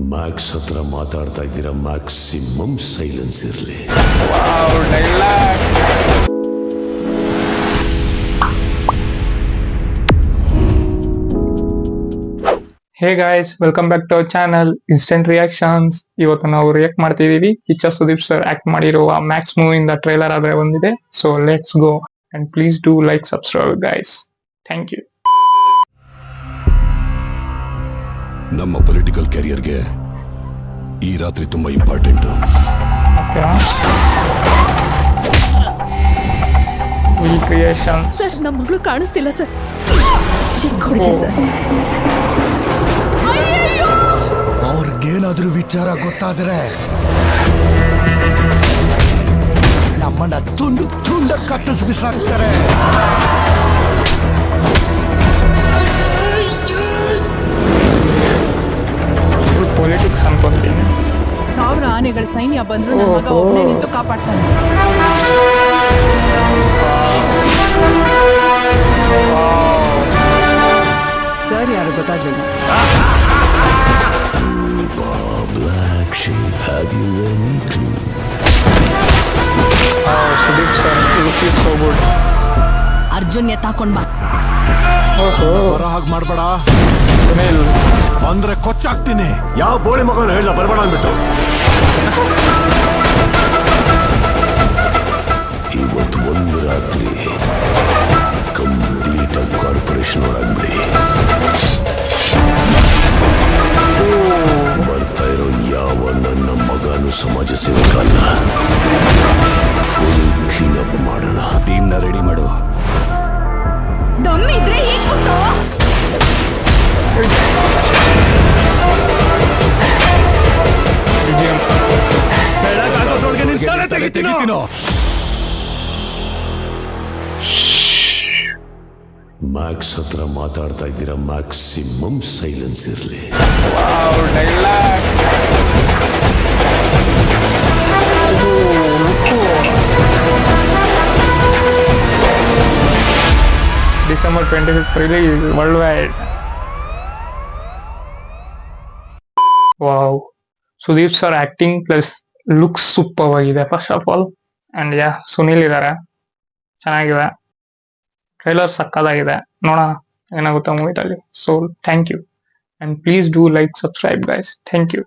Max ಹತ್ರ ಮಾತಾಡ್ತಾ ಇದ್ದೀರಾ, ಮ್ಯಾಕ್ಸಿಮಮ್ ಸೈಲೆನ್ಸ್ ಇರಲಿ. Hey guys, welcome back to our channel instant reactions. ಇವತ್ತು ನಾವು ರಿಯಾಕ್ಟ್ ಮಾಡ್ತಿದೀವಿ. ಕಿಚ್ಚ ಸುದೀಪ್ ಸರ್ ಆಕ್ಟ್ ಮಾಡಿರುವ ಮ್ಯಾಕ್ಸ್ ಮೂವಿಯಿಂದ ಟ್ರೈಲರ್ ಆದ್ರೆ ಬಂದಿದೆ. So let's go and please do like, subscribe guys. Thank you. ನಮ್ಮ ಪೊಲಿಟಿಕಲ್ ಕ್ಯಾರಿಯರ್ಗೆ ಈ ರಾತ್ರಿ ತುಂಬಾ ಇಂಪಾರ್ಟೆಂಟ್. ಕ್ರಿಯೇಷನ್ ಸರ್, ನಮ್ಮ ಮಗಳು ಕಾಣಿಸ್ತಿಲ್ಲ ಸರ್. ಚೆಕ್ ಹೊಡಿದೆ ಸರ್. ಅವ್ರಿಗೇನಾದ್ರೂ ವಿಚಾರ ಗೊತ್ತಾದ್ರೆ ನಮ್ಮನ್ನ ತುಂಡು ತುಂಡ ಕಟ್ಟಿಸ್ ಬಿಸಾಕ್ತಾರೆ. ಪೊಲಿಟಿಕ್ಸ್ ಅನ್ಕೊಂತೀನಿ. 1000 ಆನೆಗಳ ಸೈನ್ಯ ಬಂದ್ರು ನನ್ನ ಮಗ ಒಬ್ಬನೇ ನಿಂತು ಕಾಪಾಡ್ತಾನೆ. ಸರ್ ಯಾರು ಗೊತ್ತಾಗ್ಲಿಲ್ಲ. Black sheep, have you any clue? Sudeep sir look is so good. Arjun ಎತ್ತಾಕೊಂಡ್ ಬಾ. ಬರೋ ಹಾಗೆ ಮಾಡ್ಬೇಡ. ಸುನಿಲ್ ಬಂದ್ರೆ ಕೊಚ್ಚಾಕ್ತೀನಿ. ಯಾವ ಬೋಳಿ ಮಗನ ಹೇಳ್ದ ಬರ್ಬೇಡ ಅಂದ್ಬಿಟ್ಟು. ಇವತ್ತು ಒಂದು ರಾತ್ರಿ ಕಂಪ್ಲೀಟ್ ಆಗಿ ಕಾರ್ಪೊರೇಷನ್ ಒಳಗ್ಬಿಡಿ. ಬರ್ತಾ ಇರೋ ಯಾವ ನನ್ನ ಮಗನು ಸಮಾಜ ಸೇವಕ ಅಲ್ಲ. ಫುಲ್ ಕ್ಲೀನ್ ಅಪ್ ಮಾಡೋಣ. ಟೀಮ್ ನ ರೆಡಿ ಮಾಡು. ದಮ್ಮಿದ್ರೆ ಹೀಗ್ ಬಿಟ್ಟು. ಬೆಳಗಾಗೋದ್ರೊಳಗೆ ನಿನ್ ತಲೆ ತೆಗಿತೀನೋ. ಮ್ಯಾಕ್ಸ್ ಹತ್ರ ಮಾತಾಡ್ತಾ ಇದ್ದೀರಾ, ಮ್ಯಾಕ್ಸಿಮಮ್ ಸೈಲೆನ್ಸ್ ಇರಲಿ. December 25 release worldwide. Wow, Sudeep sir acting plus looks super ಆಗಿದೆ first of all. And yeah, Sunil ಇದಾರೆ, ಚೆನ್ನಾಗಿದೆ. ಟ್ರೈಲರ್ ಸಕ್ಕದಾಗಿದೆ. ನೋಡೋಣ ಏನಾಗುತ್ತೆ ಮೂವಿದಲ್ಲಿ. So thank you and please do like, subscribe guys. Thank you.